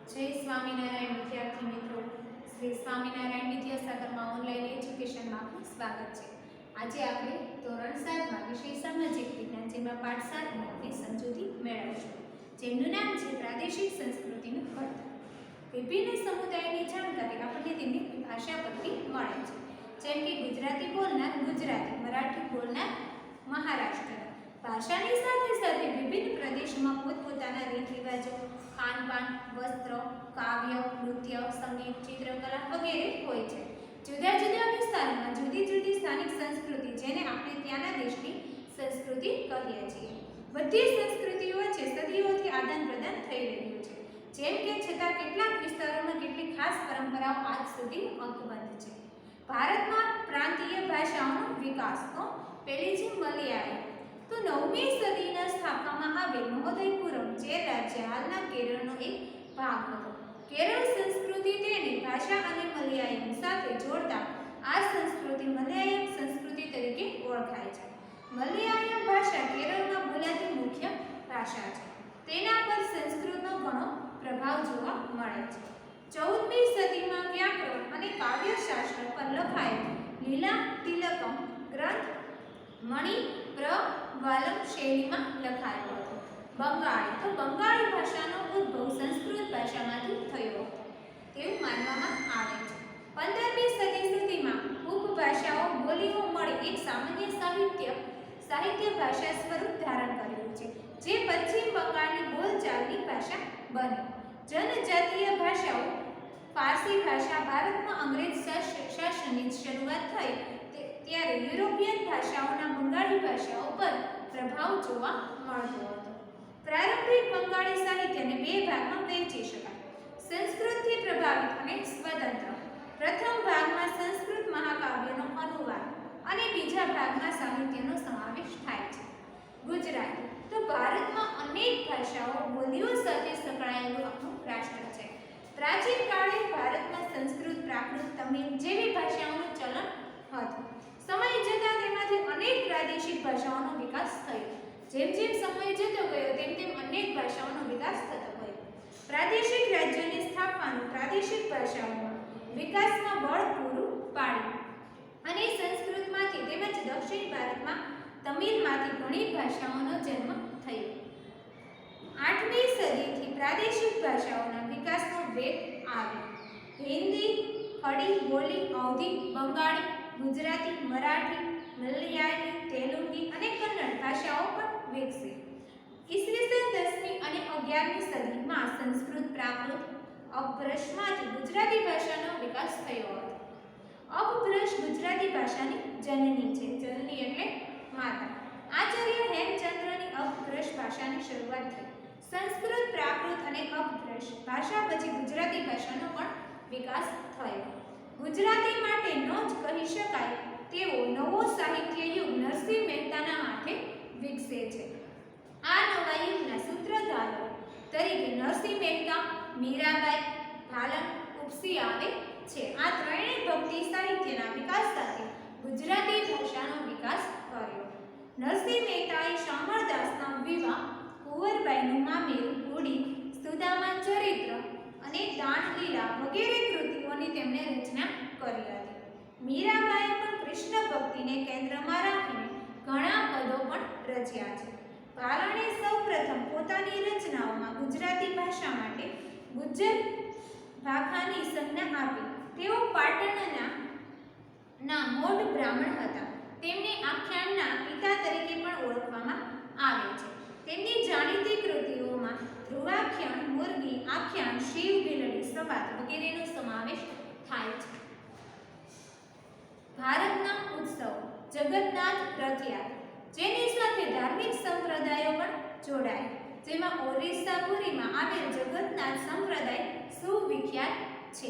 जय स्वामीनारायण विद्यार्थी मित्रों, श्री स्वामीनारायण विद्यासागરમાં ઓનલાઈન એજ્યુકેશનમાં આપનું સ્વાગત છે। આજે આપણે ધોરણ 7 માં વિષય સામાજિક વિજ્ઞાન જેમાં પાઠ 7 ની સમજૂતી મેળવીશું, જેનું નામ છે પ્રાદેશિક સંસ્કૃતિનું ઘડતર। વિભિન્ન સમુદાયની જાણકારી આપણને તેમની ભાષા પરથી મળે છે, જેમ કે ગુજરાતી બોલનાર ગુજરાતી, મરાઠી બોલનાર મહારાષ્ટ્ર। ભાષાની સાથે સાથે વિભિન્ન પ્રદેશોમાં પોતપોતાના રીત રિવાજો, ખાનપાન, વસ્ત્ર, કાવ્ય, નૃત્ય, સંગીત, ચિત્રકલા વગેરે હોય છે। જુદા જુદા વિસ્તારોમાં જુદી જુદી સ્થાનિક સંસ્કૃતિ, જેને આપણે ત્યાંના દેશની સંસ્કૃતિ કહીએ છીએ। બધી સંસ્કૃતિઓ વચ્ચે સદીઓથી આદાન પ્રદાન થઈ રહ્યું છે, જેમ કે છતાં કેટલાક વિસ્તારોમાં કેટલીક ખાસ પરંપરાઓ આજ સુધી અકબંધ છે। ભારતમાં પ્રાંતીય ભાષાઓનો વિકાસ તો પહેલી છે મલયાળી, તો 9મી સદીના સ્થાપવામાં આવેલ મહોદયપુરમ જે રાજ્ય હાલના કેરળનો એક ભાગ હતો। કેરળ સંસ્કૃતિ તેની ભાષા અને મલયાલમ સાથે જોડતા આ સંસ્કૃતિ મલયાલમ સંસ્કૃતિ તરીકે ઓળખાય છે। મલયાલમ ભાષા કેરળમાં બોલાતી મુખ્ય ભાષા છે। તેના પર સંસ્કૃતનો ઘણો પ્રભાવ જોવા મળે છે। 14મી સદીમાં વ્યાકરણ અને કાવ્યશાસ્ત્ર પર લખાયેલ લીલા તિલકમ ગ્રંથ મણિપ્રવાલમ શૈલીમાં લખાયો હતો। બંગાળી, તો બંગાળી ભાષાનો ઉદ્ભવ સંસ્કૃત ભાષામાંથી થયો હતો તેવું માનવામાં આવે છે। 15મી સદી સુધીમાં ઉપભાષાઓ બોલીઓ મળી એક સામાન્ય સાહિત્ય ભાષા સ્વરૂપ ધારણ કર્યું છે, જે પશ્ચિમ બંગાળની બોલચાલની ભાષા બની। જનજાતીય ભાષાઓ ફારસી ભાષા ભારતમાં અંગ્રેજ શાસનની શરૂઆત થઈ ત્યારે યુરોપિયન ભાષાઓના બંગાળી ભાષાઓ પર પ્રભાવ જોવા મળતો હતો। પ્રારંભિક બંગાળી સાહિત્યને બે ભાગમાં વહેંચી શકાય: સંસ્કૃતથી પ્રભાવિત અને સ્વતંત્ર। પ્રથમ ભાગમાં સંસ્કૃત મહાકાવ્યનો અનુવાદ અને બીજા ભાગમાં સાહિત્યનો સમાવેશ થાય છે। ગુજરાતી, તો ભારતમાં અનેક ભાષાઓ બોલીઓ સાથે સંકળાયેલું આપણું રાષ્ટ્ર છે। પ્રાચીન કાળે ભારતમાં સંસ્કૃત, પ્રાકૃત, તમિલ જેવી ભાષાઓનું ચલણ હતું। સમય જતાં તેમાંથી અનેક પ્રાદેશિક ભાષાઓનો વિકાસ થયો। જેમ જેમ સમય જતો ગયો તેમ તેમ અનેક ભાષાઓનો વિકાસ થતો ગયો। પ્રાદેશિક રાજ્યોની સ્થાપનાનું પ્રાદેશિક ભાષાઓમાં વિકાસમાં બળ પૂરું પાડ્યું અને સંસ્કૃતમાંથી તેમજ દક્ષિણ ભારતમાં તમિલમાંથી ઘણી ભાષાઓનો જન્મ થયો। 8મી સદીથી પ્રાદેશિક ભાષાઓના વિકાસનો વેગ આવ્યો। હિન્દી, ખડી બોલી, અવધી, બંગાળી, ગુજરાતી, મરાઠી, મલયાલી, તેલુગી અને કન્નડ ભાષાઓ પણ વિકસી। ઈસવીસન 10મી અને 11મી સદીમાં સંસ્કૃત, પ્રાકૃત, અપભ્રંશમાંથી ગુજરાતી ભાષાનો વિકાસ થયો હતો। અપભ્રંશ ગુજરાતી ભાષાની જનની છે। જનની એટલે માતા। આચાર્ય હેમચંદ્રની અપભ્રંશ ભાષાની શરૂઆત થઈ। સંસ્કૃત, પ્રાકૃત અને અપભ્રંશ ભાષા પછી ગુજરાતી ભાષાનો પણ વિકાસ થયો। ગુજરાતી માટે ન જ કહી શકાય તેવો નવો સાહિત્ય યુગ નરસિંહ મહેતાના હાથે વિકસે છે। આ નવા યુગના સૂત્રધારો તરીકે નરસિંહ મહેતા, મીરાબાઈ, ભાલમ, ઉપસી આવે છે। આ ત્રણેય ભક્તિ સાહિત્યના વિકાસ સાથે ગુજરાતી ભાષાનો વિકાસ કર્યો। નરસિંહ મહેતાએ શામળદાસના વિવાહ, કુંવરબાઈનું મામેરું, રૂડી, સુદામા ચરિત્ર અને દાણલીલા વગેરે કૃતિઓની તેમણે રચના કરી હતી। મીરાબાઈએ પણ કૃષ્ણ ભક્તિને કેન્દ્રમાં રાખીને ઘણા પદો પણ રચ્યા છે। ભાલણે સૌપ્રથમ પોતાની રચનાઓમાં ગુજરાતી ભાષા માટે ગુજ્જર ભાષાની સંજ્ઞા આપી। તેઓ પાટણના મોઢ બ્રાહ્મણ હતા। તેમને આખ્યાનના પિતા તરીકે પણ ઓળખવામાં આવે છે। તેમની જાણીતી કૃતિઓમાં ધ્રુવાખ્યાન, મુરગી આખ્યાન, શિવ ભીલડી સંવાદ વગેરેનો સમાવેશ થાય છે। ભારતના ઉત્સવ જગન્નાથ રથયાત્રા, જેની સાથે ધાર્મિક સંપ્રદાયો પણ જોડાય, જેમાં ઓરિસ્સા પુરીમાં આવેલ જગન્નાથ સંપ્રદાય સુવિખ્યાત છે।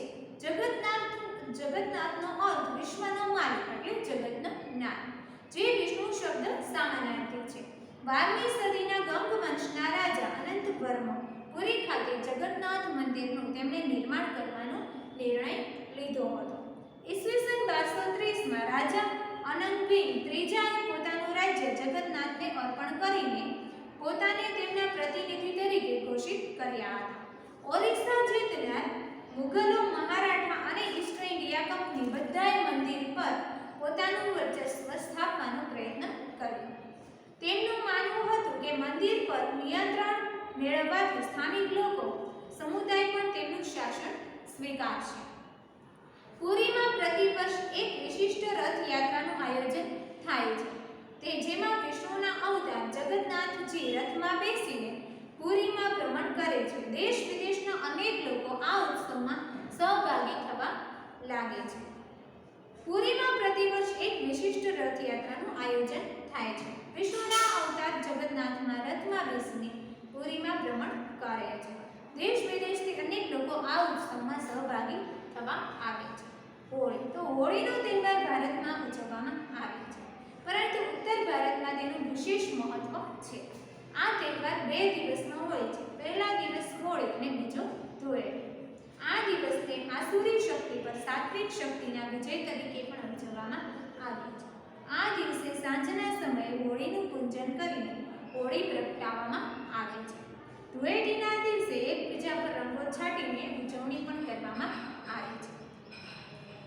જગન્નાથનો અર્થ વિશ્વનો માલિક એટલે જગતનો નાથ, જે વિષ્ણુ શબ્દ સમાનાર્થી છે। 12મી સદીના ગંગવંશના રાજા અનંતવર્મ પુરી ખાતે જગન્નાથ મંદિરનું તેમણે નિર્માણ કરવાનો નિર્ણય લીધો હતો। ઈસવીસન 1230માં રાજા અનંગભીમ ત્રીજાએ પોતાનું રાજ્ય જગન્નાથને અર્પણ કરીને પોતાને તેમના પ્રતિનિધિ તરીકે ઘોષિત કર્યા હતા। ઓરિસ્સા જીતનાર મુગલો, મહારાઠા અને ઈસ્ટ ઇન્ડિયા કંપની બધાએ મંદિર પર પોતાનું વર્ચસ્વ સ્થાપવાનો પ્રયત્ન કર્યો. તેમનું માનવું હતું કે મંદિર પર નિયંત્રણ મેળવવાથી સ્થાનિક લોકો સમુદાય પણ તેમનું શાસન સ્વીકારશે. પુરીમાં પ્રતિવર્ષ એક વિશિષ્ટ રથયાત્રાનું આયોજન થાય છે, તે જેમાં વિષ્ણુના અવતાર જગન્નાથજી રથમાં બેસીને પુરીમાં ભ્રમણ કરે છે. દેશ વિદેશના અનેક લોકો આ ઉત્સવમાં સહભાગી થવા લાગે છે. પુરીમાં પ્રતિવર્ષ એક વિશિષ્ટ રથયાત્રાનું આયોજન થાય છે. વિષ્ણુના અવતાર જગન્નાથના રથમાં બેસીને પુરીમાં ભ્રમણ કરે છે. દેશ વિદેશથી અનેક લોકો આ ઉત્સવમાં સહભાગી થવા આવે છે. હોળી તો હોળીનો તહેવાર ભારતમાં ઉજવવામાં આવે છે, પરંતુ ઉત્તર ભારતમાં તેનું વિશેષ મહત્વ છે. આ તહેવાર 2 દિવસનો હોય છે. પહેલા દિવસ હોળી અને બીજો ધૂળેટી. આ દિવસને આસુરી શક્તિ પર સાત્વિક શક્તિના વિજય તરીકે પણ ઉજવવામાં આવે છે. આ દિવસે સાંજના સમયે હોળીનું પૂજન કરીને હોળી પ્રગટાવવામાં આવે છે. ધૂળેટીના દિવસે એકબીજા પર રંગો છાંટીને ઉજવણી પણ કરવામાં આવે છે.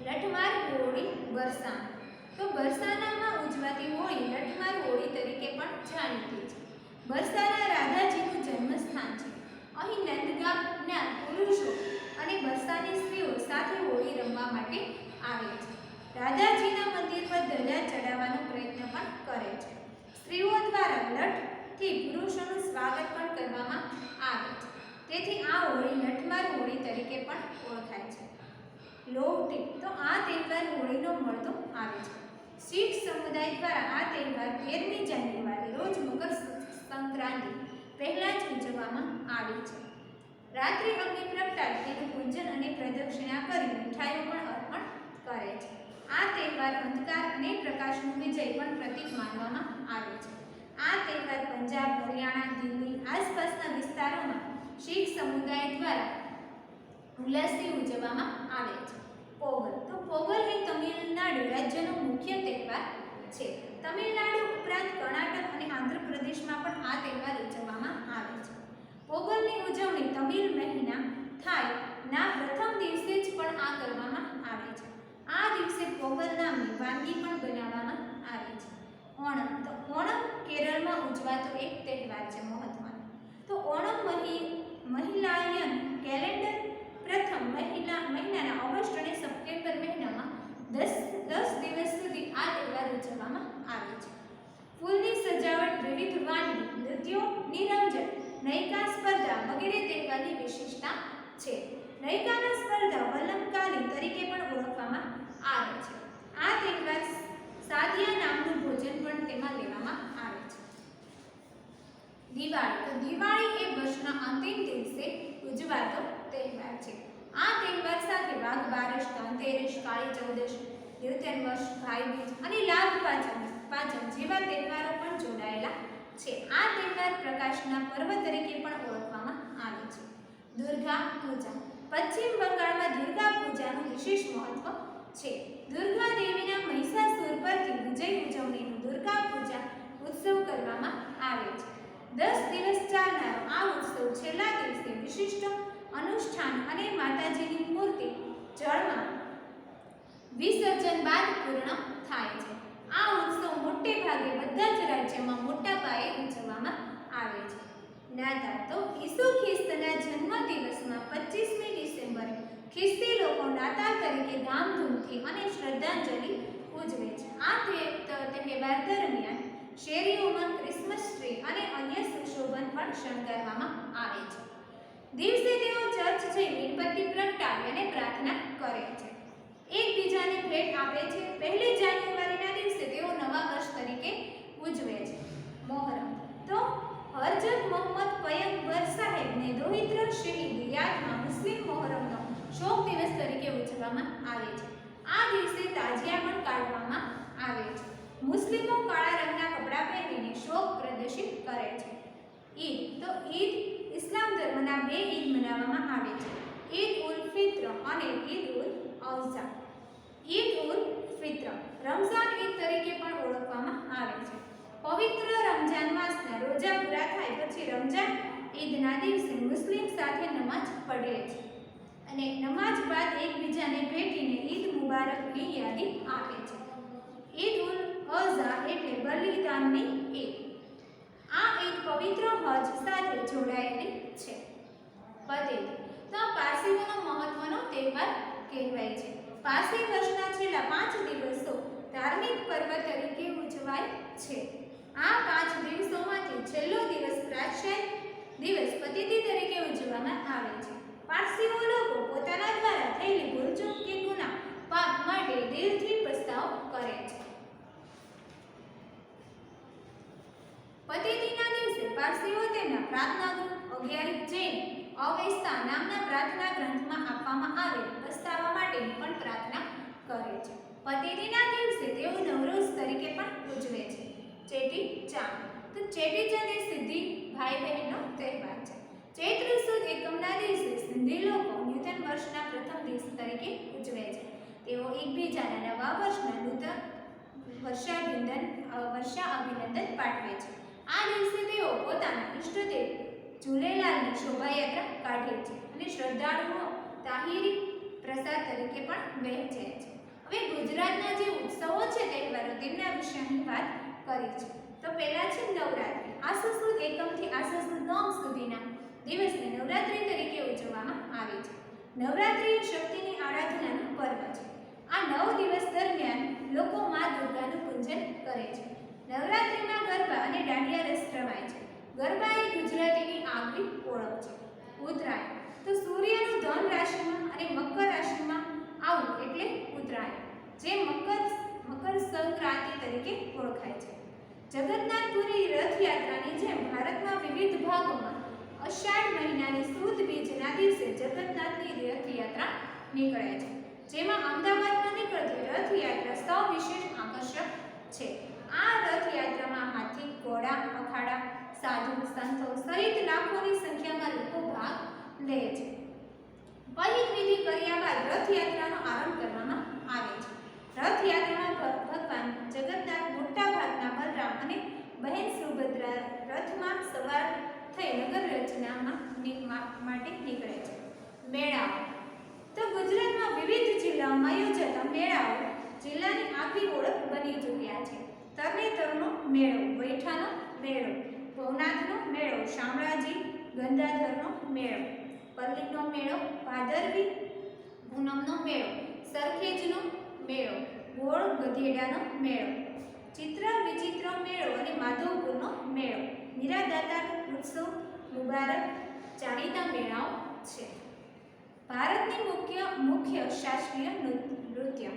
લઠમાર હોળી બરસાના તો બરસાનામાં ઉજવાતી હોળી લઠમાર હોળી તરીકે પણ જાણીતી છે. બરસાના રાધાજીનું જન્મસ્થાન છે. અહીં નંદગામના પુરુષો અને બરસાની સ્ત્રીઓ સાથે હોળી રમવા માટે આવે છે. રાધાજીના મંદિર પર ધજા ચડાવવાનો પ્રયત્ન પણ કરે છે. સ્ત્રીઓ દ્વારા લઠથી પુરુષોનું સ્વાગત પણ કરવામાં આવે છે. તેથી આ હોળી લઠમાર હોળી તરીકે પણ ઓળખાય છે. લોહટી તો આ તહેવાર હોળીનો મળતો આવે છે. શીખ સમુદાય દ્વારા આ તહેવાર 13મી જાન્યુઆરી રોજ મકર સંક્રાંતિ પહેલા જ ઉજવવામાં આવે છે. રાત્રિ અગ્નિ પ્રગટાવી તેનું પૂજન અને પ્રદક્ષિણા કરી મીઠાઈઓ પણ અર્પણ કરે છે. આ તહેવાર અંધકાર અને પ્રકાશનું વિજય પણ પ્રતીક માનવામાં આવે છે. આ તહેવાર પંજાબ, હરિયાણા, દિલ્હી આસપાસના વિસ્તારોમાં શીખ સમુદાય દ્વારા ઉલ્લાસથી ઉજવવામાં આવે છે. પોગલ તો પોગલ એ તમિલનાડુ રાજ્યનો મુખ્ય તહેવાર છે. તમિલનાડુ ઉપરાંત કર્ણાટક અને આંધ્રપ્રદેશમાં પણ આ તહેવાર ઉજવવામાં આવે છે. પોગલની ઉજવણી તમિલ મહિના થાયના પ્રથમ દિવસે જ પણ આ કરવામાં આવે છે. આ દિવસે પોગલ નામની વાનગી પણ બનાવવામાં આવે છે. ઓણમ તો ઓણમ કેરળમાં ઉજવાતો એક તહેવાર છે મહત્વનો. તો ઓણમ મહિલાયન કેલેન્ડર પ્રથમ મહિનાના ઓગસ્ટ અને સપ્ટેમ્બર મહિનામાં 10 દિવસ સુધી આ તહેવાર ઉજવવામાં આવે છે. ફૂલની સજાવટ, વિવિધ વાનગી, નૃત્યો, નિરંજન, નૈકા સ્પર્ધા વગેરે તહેવારની વિશેષતા છે. નૈકાના સ્પર્ધા વલ્લમકાલી તરીકે પણ ઓળખવામાં આવે છે. આ તહેવાર સાદિયા નામનું ભોજન પણ તેમાં લેવામાં આવે છે. દિવાળી તો દિવાળી એ વર્ષના અંતિમ દિવસે ઉજવાતો તહેવાર છે. આ તહેવાર સાથે વાઘ બારસ, ધનતેરસ, કાળી ચૌદશ, નૂતન વર્ષ, ભાઈબીજ અને લાભ પાંચમ જેવા તહેવારો પણ જોડાયેલા છે. આ તહેવાર પ્રકાશના પર્વ તરીકે પણ ઓળખવામાં આવે છે. દુર્ગા પૂજા પશ્ચિમ બંગાળમાં દુર્ગા પૂજાનું વિશેષ મહત્વ છે. દુર્ગા દેવીના મહિષાસુર પરથી વિજય ઉજવણીનું દુર્ગા પૂજા ઉત્સવ કરવામાં આવે છે. 10 દિવસ ચાલનારો આ ઉત્સવ છેલ્લા દિવસે વિશિષ્ટ અનુષ્ઠાન અને માતાજીની મૂર્તિ જળમાં વિસર્જન બાદ પૂર્ણ થાય છે. આ ઉત્સવ મોટે ભાગે બધા જ રાજ્યોમાં મોટા પાયે ઉજવવામાં આવે છે. નાતાલ તો ઈસુ ખ્રિસ્તના જન્મદિવસમાં 25મી ડિસેમ્બરે ખ્રિસ્તી લોકો નાતાલ તરીકે ધામધૂમથી અને શ્રદ્ધાંજલિ ઉજવે છે. આ તહેવાર દરમિયાન શેરીઓમાં ક્રિસમસ ટ્રી અને અન્ય સુશોભન પણ શણગારવામાં આવે છે. દિવસે તેઓ ચર્ચ જઈ મીણબત્તી પ્રગટાવી અને પ્રાર્થના કરે છે. એકબીજાને ભેટ આપે છે. 1 જાન્યુઆરીના દિવસે તેઓ નવા વર્ષ તરીકે ઉજવે છે. મોહરમ તો હરજત મોહમ્મદ પયગંબર સાહેબને દોહિત્ર શહીદ યાદમાં મુસ્લિમ મોહરમનો શોક દિવસ તરીકે ઉજવવામાં આવે છે. આ દિવસે તાજિયા પણ કાઢવામાં આવે છે. મુસ્લિમો કાળા રંગના કપડાં પહેરીને શોક પ્રદર્શિત કરે છે. ઈદ તો ઈદ ઇસ્લામ ધર્મના 2 ઈદ મનાવવામાં આવે છે. ઈદ ઉલ ફિત્ર અને ઈદ ઉલ અઝહા. ઈદ ઉલ ફિત્ર રમઝાન ઈદ તરીકે પણ ઓળખવામાં આવે છે. પવિત્ર રમજાન માસના રોજા પૂરા થાય પછી રમજાન ઈદના દિવસે મુસ્લિમ સાથે નમાજ પઢે છે અને નમાજ બાદ એકબીજાને ભેટીને ઈદ મુબારકની યાદી આપે છે. ઈદ ઉલ અઝહા એટલે બલિદાનની ઈદ. આ ઈદ પવિત્ર હજ સાથે જોડાયેલી છે. પતેતી તો પારસીઓનો મહત્વનો તહેવાર કહેવાય છે. પારસી વર્ષના છેલ્લા 5 દિવસો ધાર્મિક પર્વ તરીકે ઉજવાય છે. આ 5 દિવસોમાંથી છેલ્લો દિવસ પ્રાયશ્ચિત દિવસ પતેતી તરીકે ઉજવવામાં આવે છે. પારસીઓ લોકો પોતાના દ્વારા થયેલી ભૂલચૂક કે ગુનાહ પાપ માટે દિલથી પસ્તાવો કરે છે. પતેતીના દિવસે પારસીઓ તેમના પ્રાર્થના ગૃહ 11 જૈન અવેસ્તા નામના પ્રાર્થના ગ્રંથમાં આપવામાં આવેલ પસ્તાવા માટેની પણ પ્રાર્થના કરે છે. પતેતીના દિવસે તેઓ નવરોઝ તરીકે પણ ઉજવે છે. ચેટી ચાંદ તો ચેટી ચાંદ એ સિદ્ધિ ભાઈ બહેનનો તહેવાર છે. ચૈત્ર સુદ એકમના દિવસે સિંધી લોકો નૂતન વર્ષના પ્રથમ દિવસ તરીકે ઉજવે છે. તેઓ એકબીજાના નવા વર્ષના નૂતન વર્ષા અભિનંદન પાઠવે છે. આ દિવસે તેઓ પોતાના ઈષ્ટદેવ ઝૂલેલાલની શોભાયાત્રા કાઢે છે અને શ્રદ્ધાળુઓ તાહીરી પ્રસાદ તરીકે પણ વહેંચે છે. હવે ગુજરાતના જે ઉત્સવો છે તહેવારો તેમના વિશે અહીં વાત કરી છે. તો પહેલા છે નવરાત્રિ. આસો સુદ એકમથી આસો સુદ નોમ સુધીના દિવસને નવરાત્રિ તરીકે ઉજવવામાં આવે છે. નવરાત્રિ એ શક્તિની આરાધનાનું પર્વ છે. આ 9 દિવસ દરમિયાન લોકો મા દુર્ગાનું પૂજન કરે છે. નવરાત્રિમાં ગરબા અને દાંડિયા રસ રમાય છે. ગરબા એ ગુજરાતીની આગવી ઓળખ છે. ઉત્તરાયણ તો સૂર્યનું ધન રાશિમાં અને મકર રાશિમાં આવવું એટલે ઉત્તરાયણ, જે મકર સંક્રાંતિ તરીકે ઓળખાય છે. જગન્નાથપુરી રથયાત્રાની જેમ ભારતમાં વિવિધ ભાગોમાં અષાઢ મહિનાની સુદ બીજના દિવસે જગન્નાથની રથયાત્રા નીકળે છે. જેમાં અમદાવાદમાં નીકળતી રથયાત્રા સવિશેષ આકર્ષક છે. આ રથયાત્રામાં હાથી, ઘોડા, અખાડા, સાધુ, સંતો સહિત લાખોની સંખ્યામાં લોકો ભાગ લે છે. પહિત વિધિ કર્યા બાદ રથયાત્રાનો આરંભ કરવામાં આવે છે. રથયાત્રામાં ભગવાન જગન્નાથ મોટા ભાગના બલરામ અને બહેન સુભદ્રા રથમાં સવાર થઈ નગર રચના માટે નીકળે છે. મેળાઓ તો ગુજરાતમાં વિવિધ જિલ્લાઓમાં યોજાતા મેળાઓ જિલ્લાની આગવી ઓળખ બની ચૂક્યા છે. તરણેતરનો મેળો, વૈઠાનો મેળો, ભવનાથનો મેળો, શામળાજી ગંગાધરનો મેળો, પલ્લીનો મેળો, ભાદરવી પૂનમનો મેળો, સરખેજનો મેળો, ગોળ ગધેડાનો મેળો, ચિત્ર વિચિત્ર મેળો અને માધવપુરનો મેળો, મીરાદાતા ઉત્સવ મુબારક જાણીતા મેળાઓ છે. ભારતની મુખ્ય શાસ્ત્રીય નૃત્ય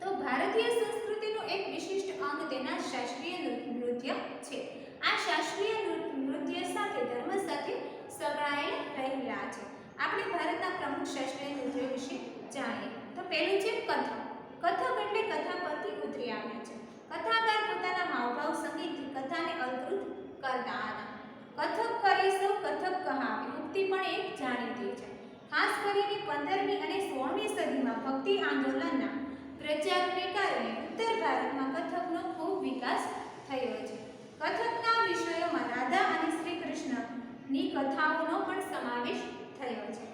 તો ભારતીય સંસ્કૃતિનું એક વિશિષ્ટ અંગ તેના શાસ્ત્રીય નૃત્ય છે. આ શાસ્ત્રીય નૃત્ય સાથે ધર્મ સાથે સંકળાયેલા રહેલા છે. આપણે ભારતના પ્રમુખ શાસ્ત્રીય નૃત્યો વિશે જાણીએ તો પહેલું છે કથક. કથક એટલે કથા પરથી ઉતરી આવે છે. કથાકાર પોતાના હાવભાવ સંગીતથી કથાને અલંકૃત કરતા હતા. કથક કરે સો કથક કહાવે ઉક્તિ પણ એક જાણીતી છે. ખાસ કરીને 15મી અને 16મી સદીમાં ભક્તિ આંદોલનના પ્રચારને કારણે ઉત્તર ભારતમાં કથકનો ખૂબ વિકાસ થયો છે. કથકના વિષયોમાં રાધા અને શ્રી કૃષ્ણની કથાઓનો પણ સમાવેશ થયો છે.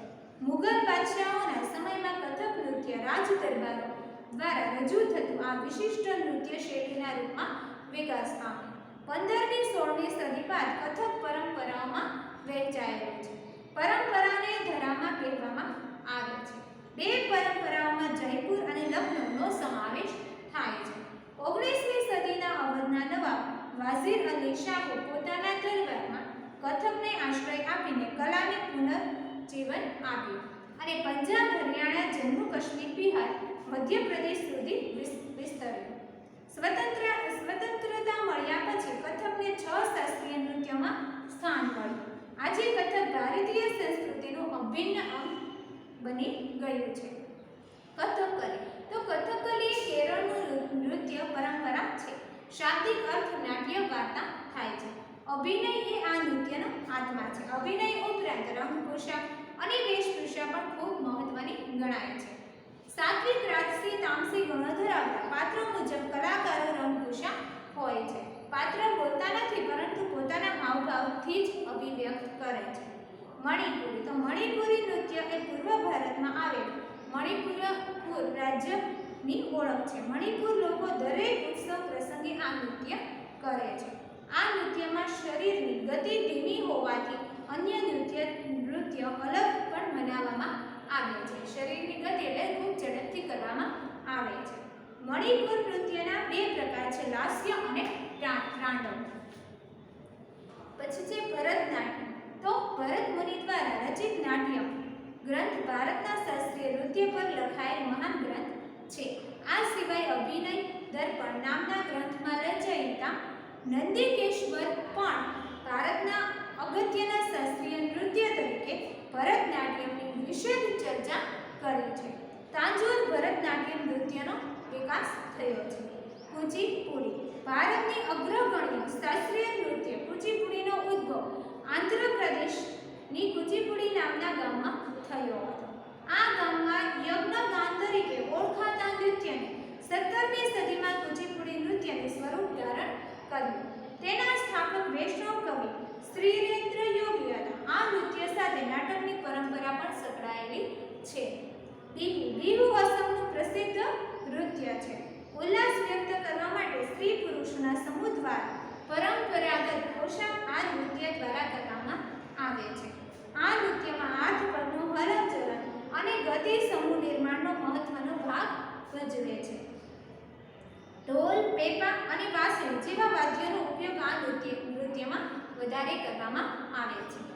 મુગલ બાદશાહોના સમયમાં કથક નૃત્ય રાજ દરબારો દ્વારા રજૂ થતું આ વિશિષ્ટ નૃત્ય શૈલીના રૂપમાં વિકાસ પામ્યું. 15મી 16મી સદી બાદ કથક પરંપરાઓમાં વહેંચાયેલું છે. પરંપરાને ધરામાં કહેવામાં આવે છે. બે પરંપરાઓમાં જયપુર અને લખનૌનો સમાવેશ થાય છે. 19મી સદીના અવધના નવાબ વાઝીર અલી શાહે પોતાના દરબારમાં કથકને આશ્રય આપીને કલાને પુનર્જીવન આપ્યું અને પંજાબ, હરિયાણા, જમ્મુ કાશ્મીર, બિહાર, મધ્યપ્રદેશ સુધી વિસ્તર્યું. સ્વતંત્રતા મળ્યા પછી કથકને 6 શાસ્ત્રીય નૃત્યોમાં સ્થાન મળ્યું. આજે કથક ભારતીય સંસ્કૃતિનું અભિન્ન અંગ બની ગયું છે. કથકલી તો કથકલી એ કેરળનું નૃત્ય પરંપરા છે. શાબ્દિક અર્થ નાટ્ય વાર્તા થાય છે. અભિનય એ આ નૃત્યનો આત્મા છે. અભિનય ઉપરાંત રંગભૂષા અને વેશભૂષા પણ ખૂબ મહત્વની ગણાય છે. સાત્વિક, રાજસી, તામસી ગુણો ધરાવતા પાત્રો મુજબ કલાકારો રંગભૂષા હોય છે. પાત્ર બોલતા નથી પરંતુ પોતાના હાવ હાવભાવથી જ અભિવ્યક્ત કરે છે. મણિપુરી તો મણિપુરી નૃત્ય એ પૂર્વ ભારતમાં આવેલ મણિપુર રાજ્યની ઓળખ છે. મણિપુર લોકો દરેક ઉત્સવ પ્રસંગે આ નૃત્ય કરે છે. આ નૃત્યમાં શરીરની ગતિ ધીમી હોવાથી અન્ય નૃત્ય અલગ પણ મનાવવામાં આવે છે. શરીરની ગતિ એટલે ખૂબ ઝડપથી કરવામાં આવે છે. મણિપુર નૃત્યના બે પ્રકાર છે, લાસ્ય અને તાંડવ. પછી છે ભરતનાટ્યમ. તો ભરત મુનિ દ્વારા રચિત નાટ્યમ ગ્રંથ ભારતના શાસ્ત્રીય નૃત્ય પર લખાયેલ મહાન ગ્રંથ છે. આ સિવાય અભિનય દર્પણ નામના ગ્રંથમાં રચયિતા નંદિકેશ્વર પણ ભારતના અગત્યના શાસ્ત્રીય નૃત્ય તરીકે ભરતનાટ્યમની વિશદ ચર્ચા કરી છે. તાંજોર ભરતનાટ્યમ નૃત્યનો વિકાસ થયો છે. કુચીપુડી ભારતની અગ્રગણ્ય શાસ્ત્રીય નૃત્ય કુચીપુડીનો ઉદ્ભવ આંધ્રપ્રદેશની કુચીપુડી નામના ગામમાં થયો હતો. આ ગામમાં યજ્ઞગાન તરીકે ઓળખાતા નૃત્યને 17મી સદીમાં કુચીપુડી નૃત્યને સ્વરૂપ ધારણ કર્યું. તેના સ્થાપક વૈષ્ણવ કવિ શ્રીરેન્દ્ર યોગી હતા. આ નૃત્ય સાથે નાટકની પરંપરા પણ સંકળાયેલી છે. બિહુ અસમનું પ્રસિદ્ધ નૃત્ય છે. ઉલ્લાસ વ્યક્ત કરવા માટે સ્ત્રી પુરુષના સમૂહ દ્વારા પરંપરાગત પોશાક આ નૃત્ય દ્વારા કરવામાં આવે છે. આ નૃત્યમાં હાથ પગનું હલનચલન અને ગતિ સમૂહ નિર્માણનો મહત્વનો ભાગ ભજવે છે. ઢોલ, પેપા અને વાંસળી જેવા વાદ્યોનો ઉપયોગ આ નૃત્યમાં વધારે કરવામાં આવે છે.